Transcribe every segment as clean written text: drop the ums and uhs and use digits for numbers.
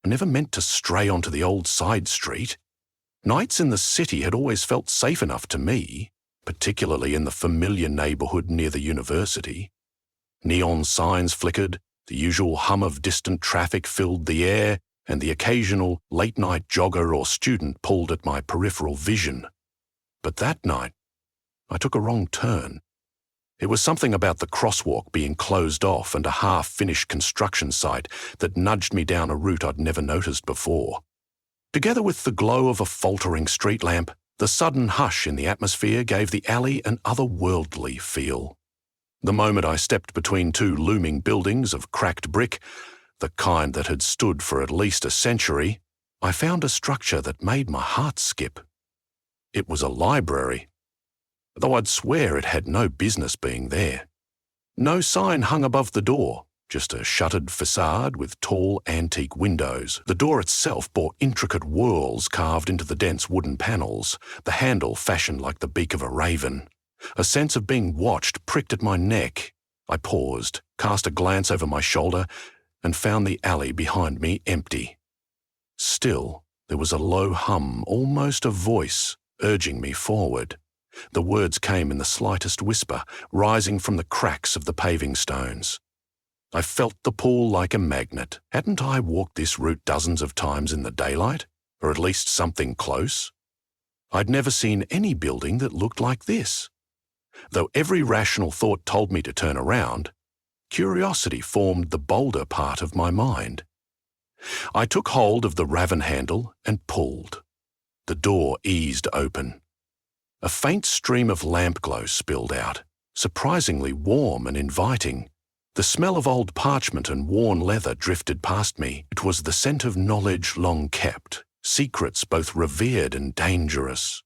I never meant to stray onto the old side street. Nights in the city had always felt safe enough to me, particularly in the familiar neighborhood near the university. Neon signs flickered, the usual hum of distant traffic filled the air, and the occasional late-night jogger or student pulled at my peripheral vision. But that night, I took a wrong turn. It was something about the crosswalk being closed off and a half-finished construction site that nudged me down a route I'd never noticed before. Together with the glow of a faltering street lamp, the sudden hush in the atmosphere gave the alley an otherworldly feel. The moment I stepped between two looming buildings of cracked brick, the kind that had stood for at least a century, I found a structure that made my heart skip. It was a library, though I'd swear it had no business being there. No sign hung above the door, just a shuttered facade with tall antique windows. The door itself bore intricate whorls carved into the dense wooden panels, the handle fashioned like the beak of a raven. A sense of being watched pricked at my neck. I paused, cast a glance over my shoulder, and found the alley behind me empty. Still, there was a low hum, almost a voice, urging me forward. The words came in the slightest whisper, rising from the cracks of the paving stones. I felt the pull like a magnet. Hadn't I walked this route dozens of times in the daylight? Or at least something close? I'd never seen any building that looked like this. Though every rational thought told me to turn around, curiosity formed the bolder part of my mind. I took hold of the raven handle and pulled. The door eased open. A faint stream of lamp glow spilled out, surprisingly warm and inviting. The smell of old parchment and worn leather drifted past me. It was the scent of knowledge long kept, secrets both revered and dangerous.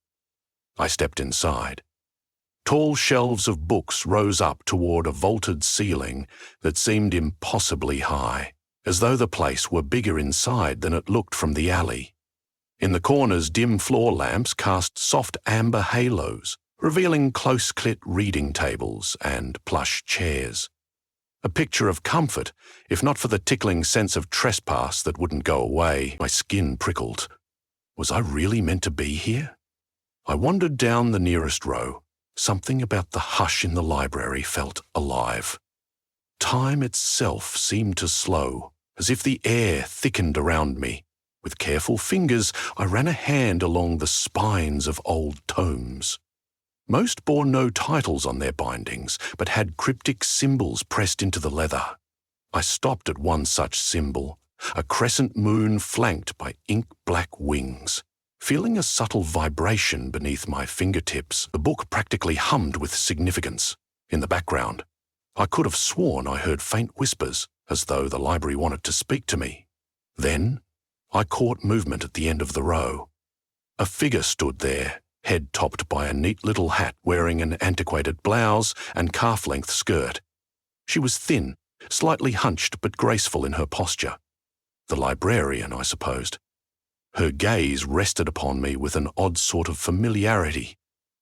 I stepped inside. Tall shelves of books rose up toward a vaulted ceiling that seemed impossibly high, as though the place were bigger inside than it looked from the alley. In the corners, dim floor lamps cast soft amber halos, revealing close-clipped reading tables and plush chairs. A picture of comfort, if not for the tickling sense of trespass that wouldn't go away. My skin prickled. Was I really meant to be here? I wandered down the nearest row. Something about the hush in the library felt alive. Time itself seemed to slow, as if the air thickened around me. With careful fingers, I ran a hand along the spines of old tomes. Most bore no titles on their bindings, but had cryptic symbols pressed into the leather. I stopped at one such symbol, a crescent moon flanked by ink-black wings. Feeling a subtle vibration beneath my fingertips, the book practically hummed with significance. In the background, I could have sworn I heard faint whispers, as though the library wanted to speak to me. Then, I caught movement at the end of the row. A figure stood there, head topped by a neat little hat, wearing an antiquated blouse and calf-length skirt. She was thin, slightly hunched but graceful in her posture. The librarian, I supposed. Her gaze rested upon me with an odd sort of familiarity,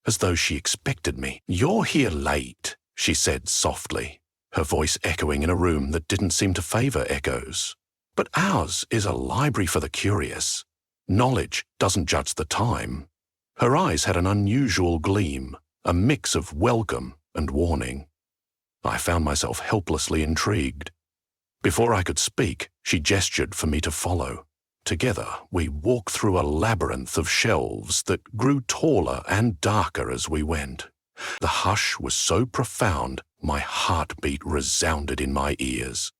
as though she expected me. "You're here late," she said softly, her voice echoing in a room that didn't seem to favor echoes. "But ours is a library for the curious. Knowledge doesn't judge the time." Her eyes had an unusual gleam, a mix of welcome and warning. I found myself helplessly intrigued. Before I could speak, she gestured for me to follow. Together, we walked through a labyrinth of shelves that grew taller and darker as we went. The hush was so profound, my heartbeat resounded in my ears.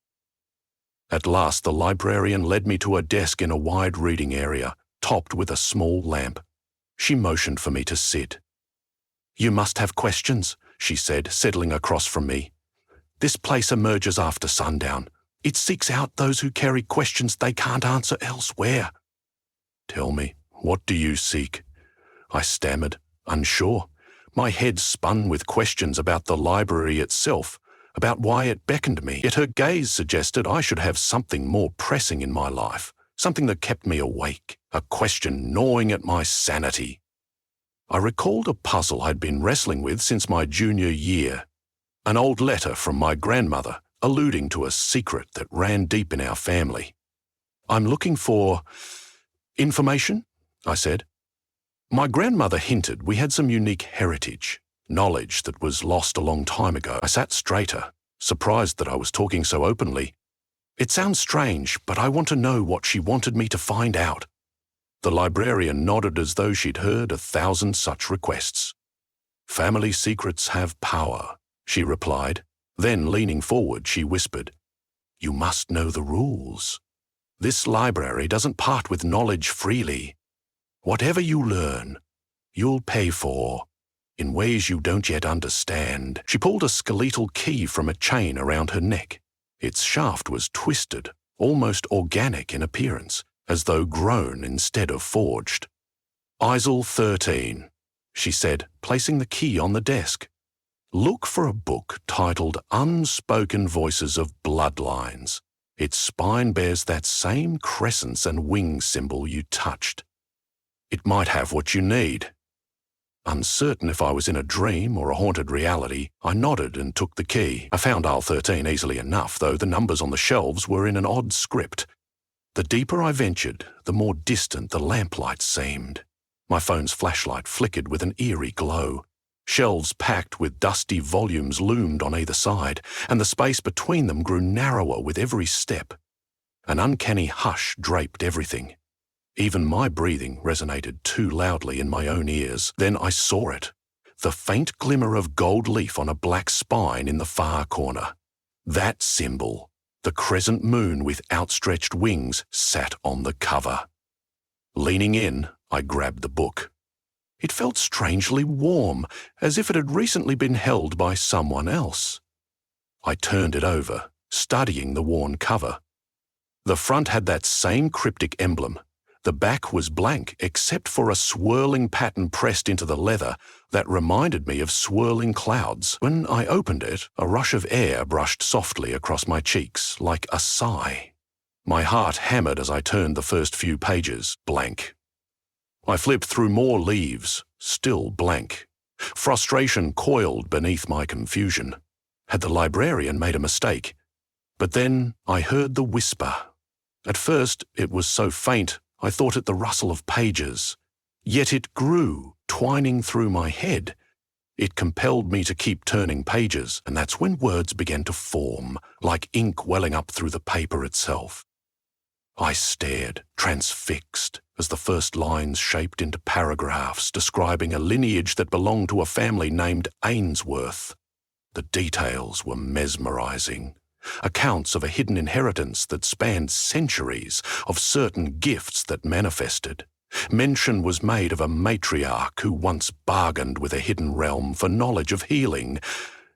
At last, the librarian led me to a desk in a wide reading area, topped with a small lamp. She motioned for me to sit. "You must have questions," she said, settling across from me. "This place emerges after sundown. It seeks out those who carry questions they can't answer elsewhere." "Tell me, what do you seek?" I stammered, unsure. My head spun with questions about the library itself, about why it beckoned me. Yet her gaze suggested I should have something more pressing in my life, something that kept me awake, a question gnawing at my sanity. I recalled a puzzle I'd been wrestling with since my junior year, an old letter from my grandmother alluding to a secret that ran deep in our family. I'm looking for information, I said. My grandmother hinted we had some unique heritage, knowledge that was lost a long time ago. I sat straighter, surprised that I was talking so openly. It sounds strange, but I want to know what she wanted me to find out. The librarian nodded as though she'd heard 1,000 such requests. Family secrets have power, she replied. Then, leaning forward, she whispered, You must know the rules. This library doesn't part with knowledge freely. Whatever you learn, you'll pay for, in ways you don't yet understand. She pulled a skeletal key from a chain around her neck. Its shaft was twisted, almost organic in appearance, as though grown instead of forged. Isel 13, she said, placing the key on the desk. Look for a book titled Unspoken Voices of Bloodlines. Its spine bears that same crescents and wing symbol you touched. It might have what you need. Uncertain if I was in a dream or a haunted reality, I nodded and took the key. I found Isle 13 easily enough, though the numbers on the shelves were in an odd script. The deeper I ventured, the more distant the lamplight seemed. My phone's flashlight flickered with an eerie glow. Shelves packed with dusty volumes loomed on either side, and the space between them grew narrower with every step. An uncanny hush draped everything. Even my breathing resonated too loudly in my own ears. Then I saw it, the faint glimmer of gold leaf on a black spine in the far corner. That symbol, the crescent moon with outstretched wings, sat on the cover. Leaning in, I grabbed the book. It felt strangely warm, as if it had recently been held by someone else. I turned it over, studying the worn cover. The front had that same cryptic emblem. The back was blank except for a swirling pattern pressed into the leather that reminded me of swirling clouds. When I opened it, a rush of air brushed softly across my cheeks, like a sigh. My heart hammered as I turned the first few pages, blank. I flipped through more leaves, still blank. Frustration coiled beneath my confusion. Had the librarian made a mistake? But then I heard the whisper. At first, it was so faint, I thought it the rustle of pages. Yet it grew, twining through my head. It compelled me to keep turning pages, and that's when words began to form, like ink welling up through the paper itself. I stared, transfixed, as the first lines shaped into paragraphs describing a lineage that belonged to a family named Ainsworth. The details were mesmerizing. Accounts of a hidden inheritance that spanned centuries, of certain gifts that manifested. Mention was made of a matriarch who once bargained with a hidden realm for knowledge of healing.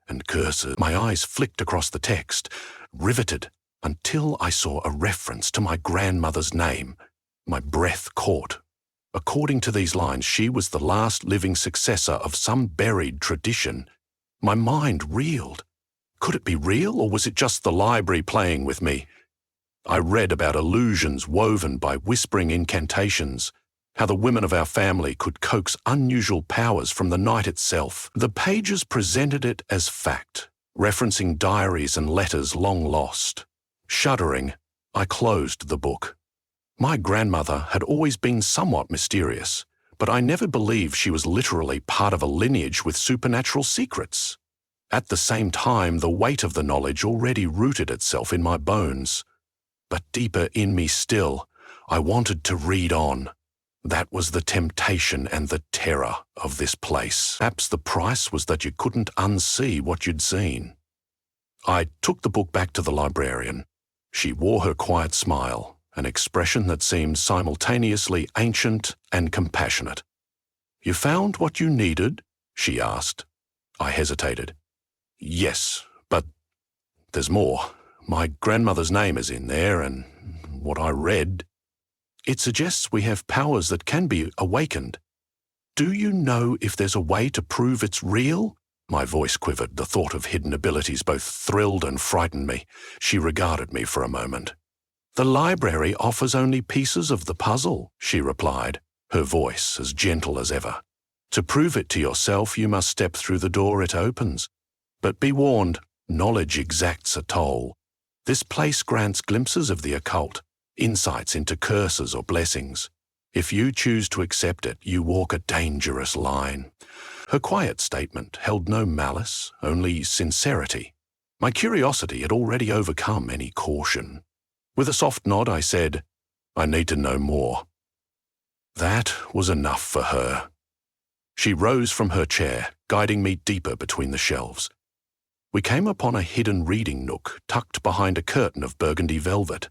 And curses, my eyes flicked across the text, riveted, until I saw a reference to my grandmother's name. My breath caught. According to these lines, she was the last living successor of some buried tradition. My mind reeled. Could it be real, or was it just the library playing with me? I read about illusions woven by whispering incantations, how the women of our family could coax unusual powers from the night itself. The pages presented it as fact, referencing diaries and letters long lost. Shuddering, I closed the book. My grandmother had always been somewhat mysterious, but I never believed she was literally part of a lineage with supernatural secrets. At the same time, the weight of the knowledge already rooted itself in my bones. But deeper in me still, I wanted to read on. That was the temptation and the terror of this place. Perhaps the price was that you couldn't unsee what you'd seen. I took the book back to the librarian. She wore her quiet smile, an expression that seemed simultaneously ancient and compassionate. "You found what you needed?" she asked. I hesitated. "Yes, but there's more. My grandmother's name is in there, and what I read, it suggests we have powers that can be awakened. Do you know if there's a way to prove it's real?" My voice quivered. The thought of hidden abilities both thrilled and frightened me. She regarded me for a moment. "The library offers only pieces of the puzzle," she replied, her voice as gentle as ever. "To prove it to yourself, you must step through the door it opens. But be warned, knowledge exacts a toll. This place grants glimpses of the occult, insights into curses or blessings. If you choose to accept it, you walk a dangerous line. Her quiet statement held no malice, only sincerity. My curiosity had already overcome any caution. With a soft nod, I said, "I need to know more." That was enough for her. She rose from her chair, guiding me deeper between the shelves. We came upon a hidden reading nook tucked behind a curtain of burgundy velvet.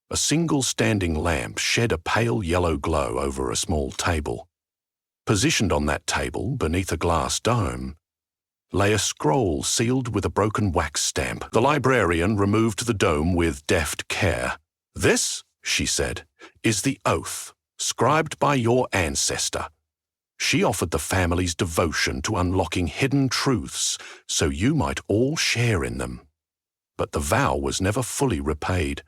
A single standing lamp shed a pale yellow glow over a small table. Positioned on that table, beneath a glass dome, lay a scroll sealed with a broken wax stamp. The librarian removed the dome with deft care. "This," she said, "is the oath, scribed by your ancestor. She offered the family's devotion to unlocking hidden truths so you might all share in them. But the vow was never fully repaid."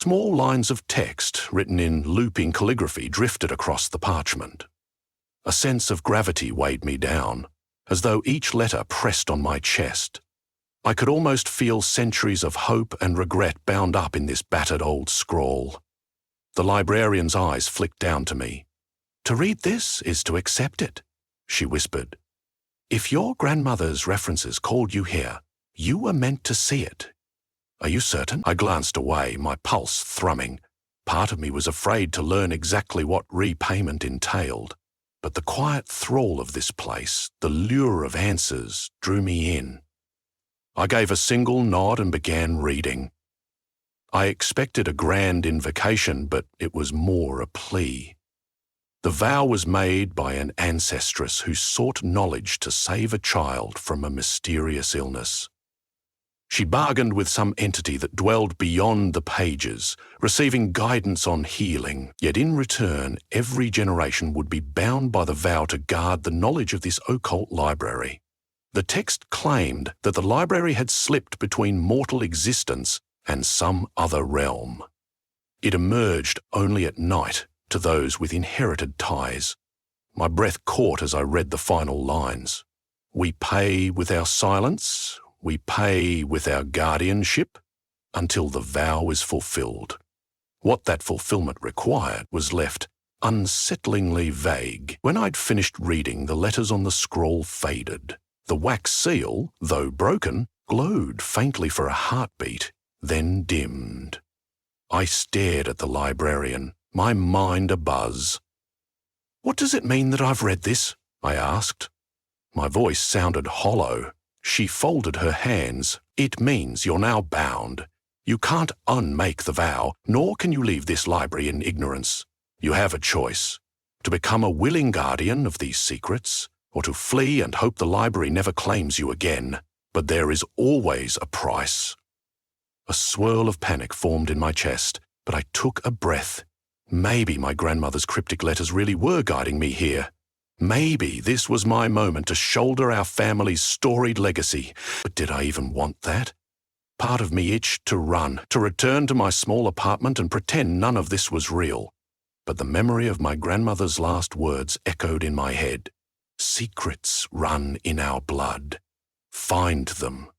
Small lines of text, written in looping calligraphy, drifted across the parchment. A sense of gravity weighed me down, as though each letter pressed on my chest. I could almost feel centuries of hope and regret bound up in this battered old scroll. The librarian's eyes flicked down to me. "To read this is to accept it," she whispered. "If your grandmother's references called you here, you were meant to see it. Are you certain?" I glanced away, my pulse thrumming. Part of me was afraid to learn exactly what repayment entailed, but the quiet thrall of this place, the lure of answers, drew me in. I gave a single nod and began reading. I expected a grand invocation, but it was more a plea. The vow was made by an ancestress who sought knowledge to save a child from a mysterious illness. She bargained with some entity that dwelled beyond the pages, receiving guidance on healing, yet in return every generation would be bound by the vow to guard the knowledge of this occult library. The text claimed that the library had slipped between mortal existence and some other realm. It emerged only at night to those with inherited ties. My breath caught as I read the final lines. "We pay with our silence, we pay with our guardianship, until the vow is fulfilled." What that fulfillment required was left unsettlingly vague. When I'd finished reading, the letters on the scroll faded. The wax seal, though broken, glowed faintly for a heartbeat, then dimmed. I stared at the librarian, my mind abuzz. "What does it mean that I've read this?" I asked. My voice sounded hollow. She folded her hands. "It means you're now bound. You can't unmake the vow, nor can you leave this library in ignorance. You have a choice: to become a willing guardian of these secrets, or to flee and hope the library never claims you again. But there is always a price." A swirl of panic formed in my chest, but I took a breath. Maybe my grandmother's cryptic letters really were guiding me here. Maybe this was my moment to shoulder our family's storied legacy. But did I even want that? Part of me itched to run, to return to my small apartment and pretend none of this was real. But the memory of my grandmother's last words echoed in my head. "Secrets run in our blood. Find them,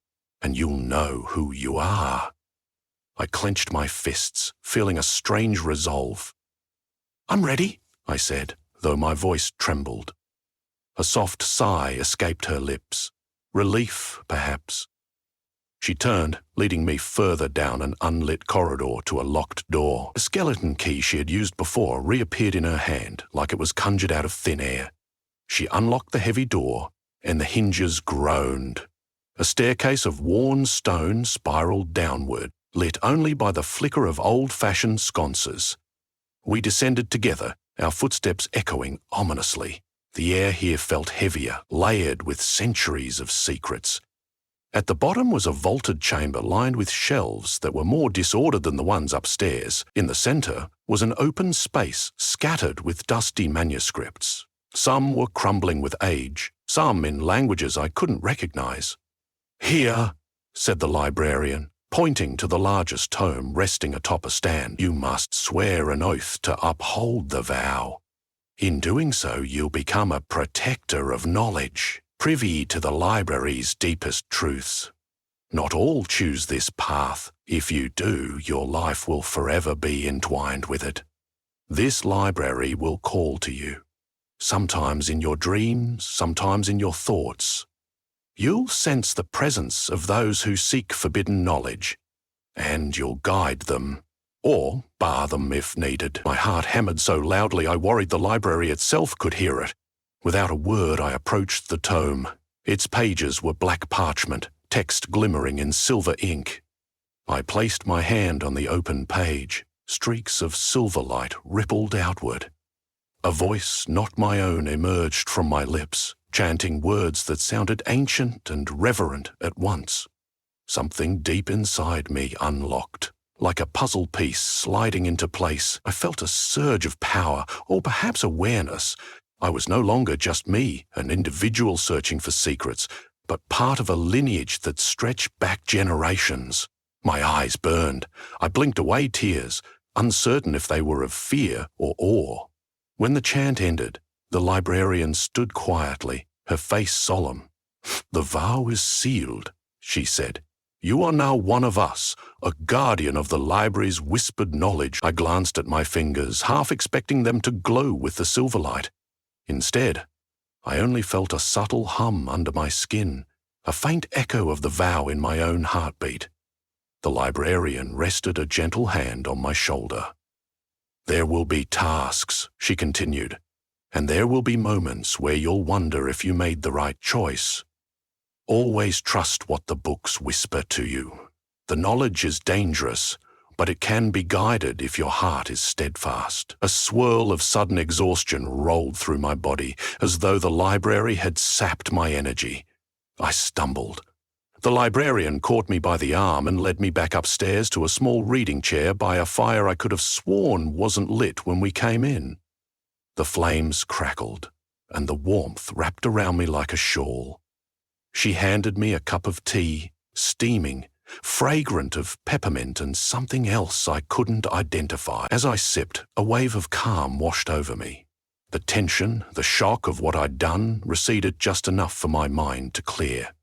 and you'll know who you are." I clenched my fists, feeling a strange resolve. "I'm ready," I said, though my voice trembled. A soft sigh escaped her lips. Relief, perhaps. She turned, leading me further down an unlit corridor to a locked door. A skeleton key she had used before reappeared in her hand, like it was conjured out of thin air. She unlocked the heavy door, and the hinges groaned. A staircase of worn stone spiraled downward, lit only by the flicker of old-fashioned sconces. We descended together, our footsteps echoing ominously. The air here felt heavier, layered with centuries of secrets. At the bottom was a vaulted chamber lined with shelves that were more disordered than the ones upstairs. In the center was an open space scattered with dusty manuscripts. Some were crumbling with age, some in languages I couldn't recognize. "Here," said the librarian, pointing to the largest tome resting atop a stand, "you must swear an oath to uphold the vow. In doing so, you'll become a protector of knowledge, privy to the library's deepest truths. Not all choose this path. If you do, your life will forever be entwined with it. This library will call to you, sometimes in your dreams, sometimes in your thoughts. You'll sense the presence of those who seek forbidden knowledge, and you'll guide them, or bar them if needed. My heart hammered so loudly I worried the library itself could hear it. Without a word, I approached the tome. Its pages were black parchment, text glimmering in silver ink. I placed my hand on the open page. Streaks of silver light rippled outward. A voice not my own emerged from my lips, chanting words that sounded ancient and reverent at once. Something deep inside me unlocked. Like a puzzle piece sliding into place, I felt a surge of power, or perhaps awareness. I was no longer just me, an individual searching for secrets, but part of a lineage that stretched back generations. My eyes burned. I blinked away tears, uncertain if they were of fear or awe. When the chant ended, the librarian stood quietly, her face solemn. "The vow is sealed," she said. "You are now one of us, a guardian of the library's whispered knowledge." I glanced at my fingers, half expecting them to glow with the silver light. Instead, I only felt a subtle hum under my skin, a faint echo of the vow in my own heartbeat. The librarian rested a gentle hand on my shoulder. "There will be tasks," she continued, "and there will be moments where you'll wonder if you made the right choice. Always trust what the books whisper to you. The knowledge is dangerous, but it can be guided if your heart is steadfast." A swirl of sudden exhaustion rolled through my body, as though the library had sapped my energy. I stumbled. The librarian caught me by the arm and led me back upstairs to a small reading chair by a fire I could have sworn wasn't lit when we came in. The flames crackled, and the warmth wrapped around me like a shawl. She handed me a cup of tea, steaming, fragrant of peppermint and something else I couldn't identify. As I sipped, a wave of calm washed over me. The tension, the shock of what I'd done, receded just enough for my mind to clear.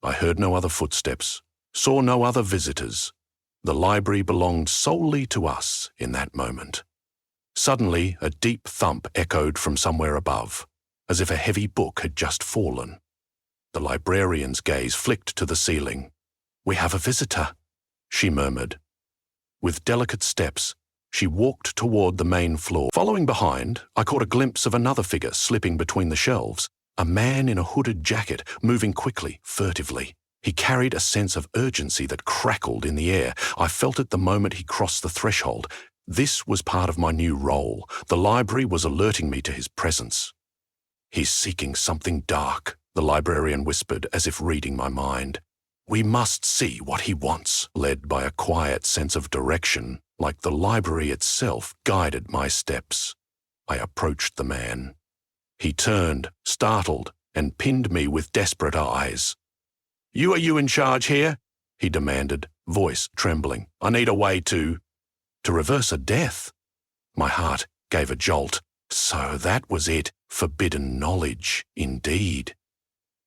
I heard no other footsteps, saw no other visitors. The library belonged solely to us in that moment. Suddenly, a deep thump echoed from somewhere above, as if a heavy book had just fallen. The librarian's gaze flicked to the ceiling. "We have a visitor," she murmured. With delicate steps, she walked toward the main floor. Following behind, I caught a glimpse of another figure slipping between the shelves. A man in a hooded jacket, moving quickly, furtively. He carried a sense of urgency that crackled in the air. I felt it the moment he crossed the threshold. This was part of my new role. The library was alerting me to his presence. "He's seeking something dark," the librarian whispered, as if reading my mind. "We must see what he wants." Led by a quiet sense of direction, like the library itself guided my steps, I approached the man. He turned, startled, and pinned me with desperate eyes. Are you in charge here?" he demanded, voice trembling. "I need a way to reverse a death." My heart gave a jolt. So that was it. Forbidden knowledge, indeed.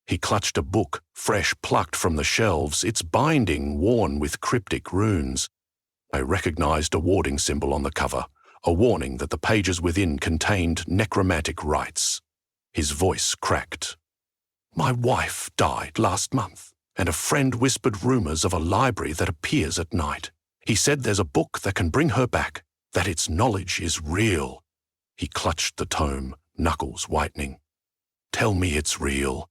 He clutched a book, fresh plucked from the shelves, its binding worn with cryptic runes. I recognized a warding symbol on the cover, a warning that the pages within contained necromantic rites. His voice cracked. "My wife died last month, and a friend whispered rumors of a library that appears at night. He said there's a book that can bring her back, that its knowledge is real." He clutched the tome, knuckles whitening. "Tell me it's real.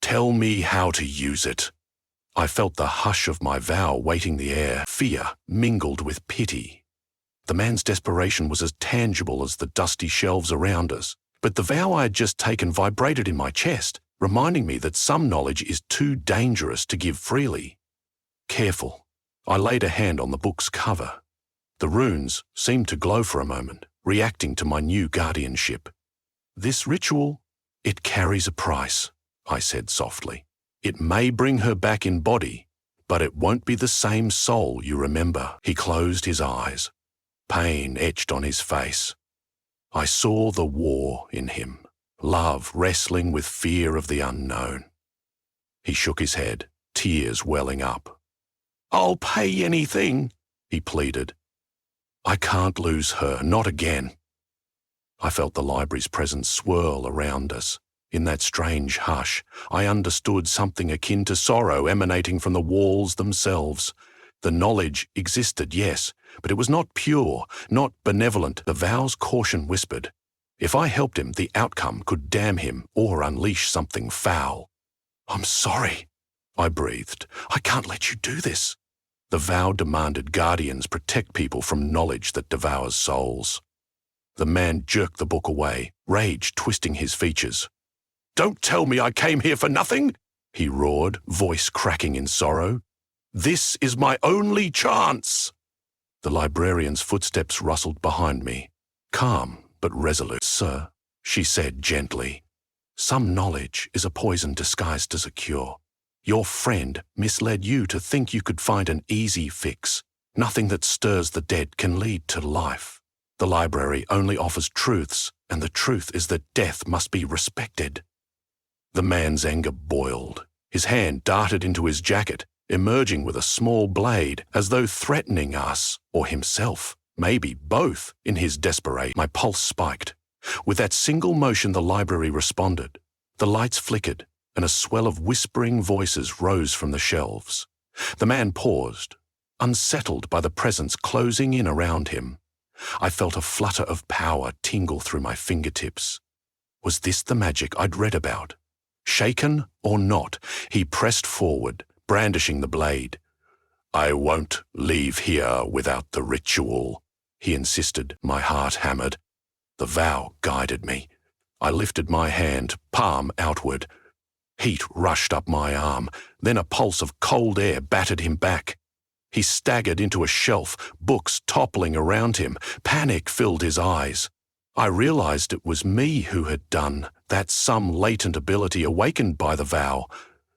Tell me how to use it." I felt the hush of my vow weighting the air, fear mingled with pity. The man's desperation was as tangible as the dusty shelves around us, but the vow I had just taken vibrated in my chest, reminding me that some knowledge is too dangerous to give freely. Careful, I laid a hand on the book's cover. The runes seemed to glow for a moment, reacting to my new guardianship. "This ritual, it carries a price," I said softly. "It may bring her back in body, but it won't be the same soul you remember." He closed his eyes. Pain etched on his face. I saw the war in him, love wrestling with fear of the unknown. He shook his head. tears welling up. "I'll pay anything," he pleaded. "I can't lose her, not again." I felt the library's presence swirl around us. In that strange hush, I understood something akin to sorrow emanating from the walls themselves. The knowledge existed, yes, but it was not pure, not benevolent. The vow's caution whispered. If I helped him, the outcome could damn him or unleash something foul. "I'm sorry," I breathed. "I can't let you do this." The vow demanded guardians protect people from knowledge that devours souls. The man jerked the book away, rage twisting his features. "Don't tell me I came here for nothing," he roared, voice cracking in sorrow. "This is my only chance." The librarian's footsteps rustled behind me, calm but resolute. "Sir," she said gently, "some knowledge is a poison disguised as a cure. Your friend misled you to think you could find an easy fix. Nothing that stirs the dead can lead to life. The library only offers truths, and the truth is that death must be respected." The man's anger boiled. His hand darted into his jacket, emerging with a small blade, as though threatening us, or himself, maybe both, in his desperation. My pulse spiked. With that single motion, the library responded. The lights flickered, and a swell of whispering voices rose from the shelves. The man paused, unsettled by the presence closing in around him. I felt a flutter of power tingle through my fingertips. Was this the magic I'd read about? Shaken or not, he pressed forward, brandishing the blade. "I won't leave here without the ritual," he insisted, my heart hammered. The vow guided me. I lifted my hand, palm outward. Heat rushed up my arm, then a pulse of cold air battered him back. He staggered into a shelf, books toppling around him. Panic filled his eyes. I realized it was me who had done that, some latent ability awakened by the vow.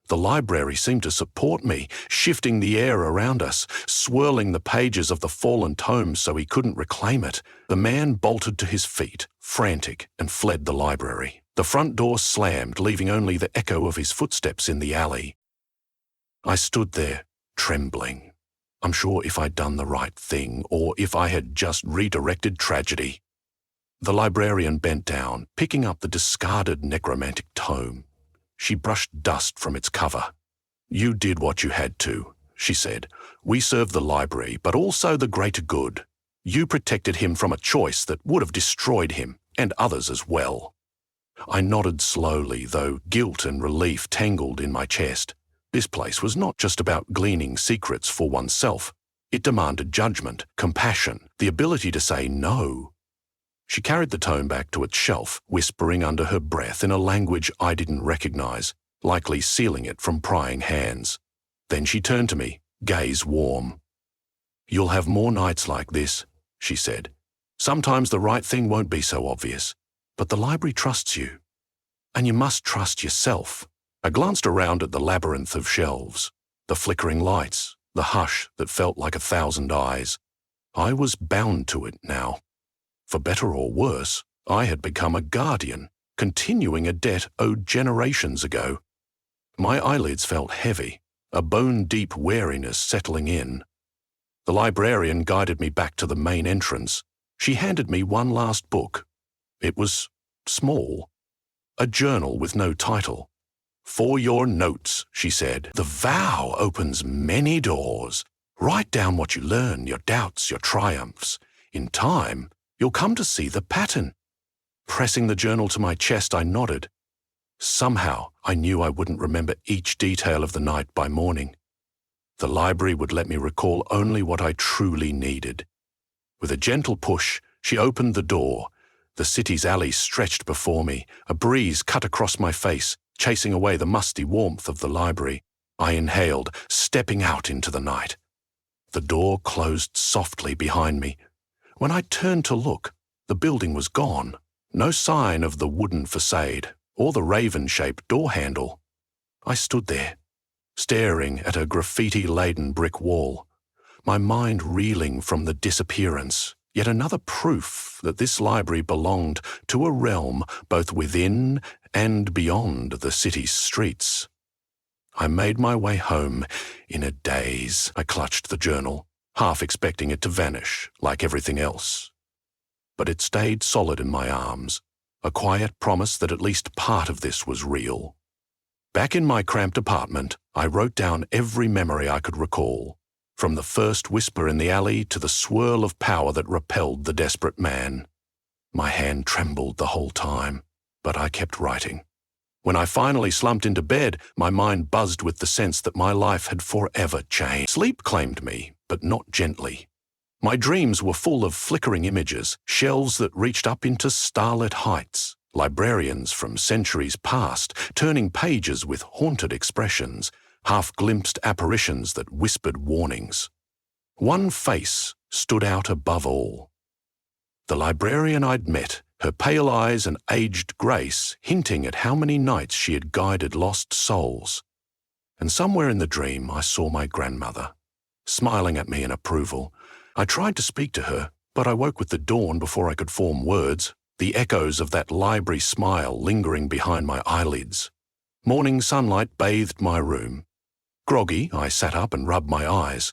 The library seemed to support me, shifting the air around us, swirling the pages of the fallen tome so he couldn't reclaim it. The man bolted to his feet, frantic, and fled the library. The front door slammed, leaving only the echo of his footsteps in the alley. I stood there, trembling, unsure if I'd done the right thing or if I had just redirected tragedy. The librarian bent down, picking up the discarded necromantic tome. She brushed dust from its cover. "You did what you had to," she said. "We serve the library, but also the greater good. You protected him from a choice that would have destroyed him, and others as well." I nodded slowly, though guilt and relief tangled in my chest. This place was not just about gleaning secrets for oneself. It demanded judgment, compassion, the ability to say no. She carried the tome back to its shelf, whispering under her breath in a language I didn't recognize, likely sealing it from prying hands. Then she turned to me, gaze warm. "You'll have more nights like this," she said. "Sometimes the right thing won't be so obvious, but the library trusts you. And you must trust yourself." I glanced around at the labyrinth of shelves, the flickering lights, the hush that felt like 1,000 eyes. I was bound to it now. For better or worse, I had become a guardian, continuing a debt owed generations ago. My eyelids felt heavy, a bone-deep weariness settling in. The librarian guided me back to the main entrance. She handed me one last book. It was small, a journal with no title. "For your notes," she said. "The vow opens many doors. Write down what you learn, your doubts, your triumphs. In time, you'll come to see the pattern." Pressing the journal to my chest, I nodded. Somehow, I knew I wouldn't remember each detail of the night by morning. The library would let me recall only what I truly needed. With a gentle push, she opened the door. The city's alley stretched before me. A breeze cut across my face, chasing away the musty warmth of the library. I inhaled, stepping out into the night. The door closed softly behind me. When I turned to look, the building was gone. No sign of the wooden facade or the raven-shaped door handle. I stood there, staring at a graffiti-laden brick wall, my mind reeling from the disappearance, yet another proof that this library belonged to a realm both within and beyond the city's streets. I made my way home in a daze. I clutched the journal, half expecting it to vanish like everything else. But it stayed solid in my arms, a quiet promise that at least part of this was real. Back in my cramped apartment, I wrote down every memory I could recall, from the first whisper in the alley to the swirl of power that repelled the desperate man. My hand trembled the whole time, but I kept writing. When I finally slumped into bed, my mind buzzed with the sense that my life had forever changed. Sleep claimed me, but not gently. My dreams were full of flickering images, shelves that reached up into starlit heights, librarians from centuries past, turning pages with haunted expressions, half-glimpsed apparitions that whispered warnings. One face stood out above all. The librarian I'd met, her pale eyes and aged grace hinting at how many nights she had guided lost souls. And somewhere in the dream I saw my grandmother, smiling at me in approval. I tried to speak to her, but I woke with the dawn before I could form words, the echoes of that library smile lingering behind my eyelids. Morning sunlight bathed my room. Groggy, I sat up and rubbed my eyes.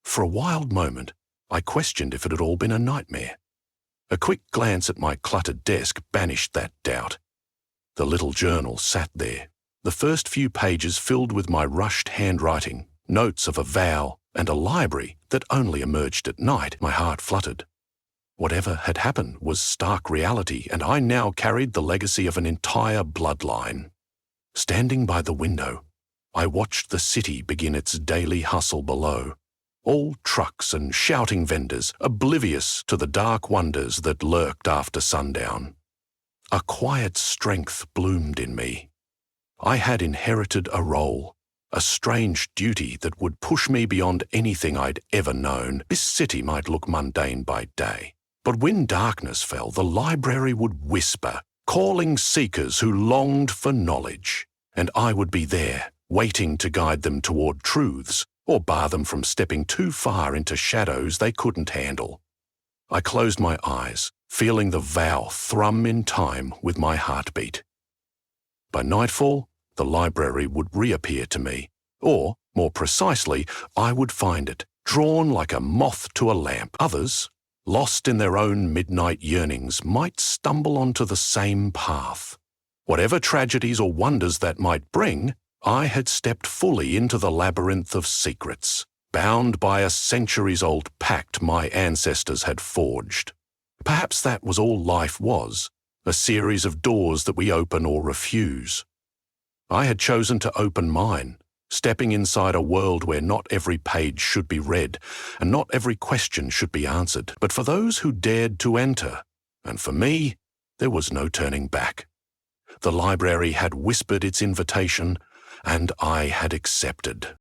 For a wild moment, I questioned if it had all been a nightmare. A quick glance at my cluttered desk banished that doubt. The little journal sat there, the first few pages filled with my rushed handwriting, notes of a vow, and a library that only emerged at night. My heart fluttered. Whatever had happened was stark reality, and I now carried the legacy of an entire bloodline. Standing by the window, I watched the city begin its daily hustle below. All trucks and shouting vendors, oblivious to the dark wonders that lurked after sundown. A quiet strength bloomed in me. I had inherited a role, a strange duty that would push me beyond anything I'd ever known. This city might look mundane by day, but when darkness fell, the library would whisper, calling seekers who longed for knowledge, and I would be there, waiting to guide them toward truths or bar them from stepping too far into shadows they couldn't handle. I closed my eyes, feeling the vow thrum in time with my heartbeat. By nightfall, the library would reappear to me, or, more precisely, I would find it, drawn like a moth to a lamp. Others, lost in their own midnight yearnings, might stumble onto the same path. Whatever tragedies or wonders that might bring, I had stepped fully into the labyrinth of secrets, bound by a centuries-old pact my ancestors had forged. Perhaps that was all life was, a series of doors that we open or refuse. I had chosen to open mine, stepping inside a world where not every page should be read, and not every question should be answered, but for those who dared to enter, and for me, there was no turning back. The library had whispered its invitation, and I had accepted.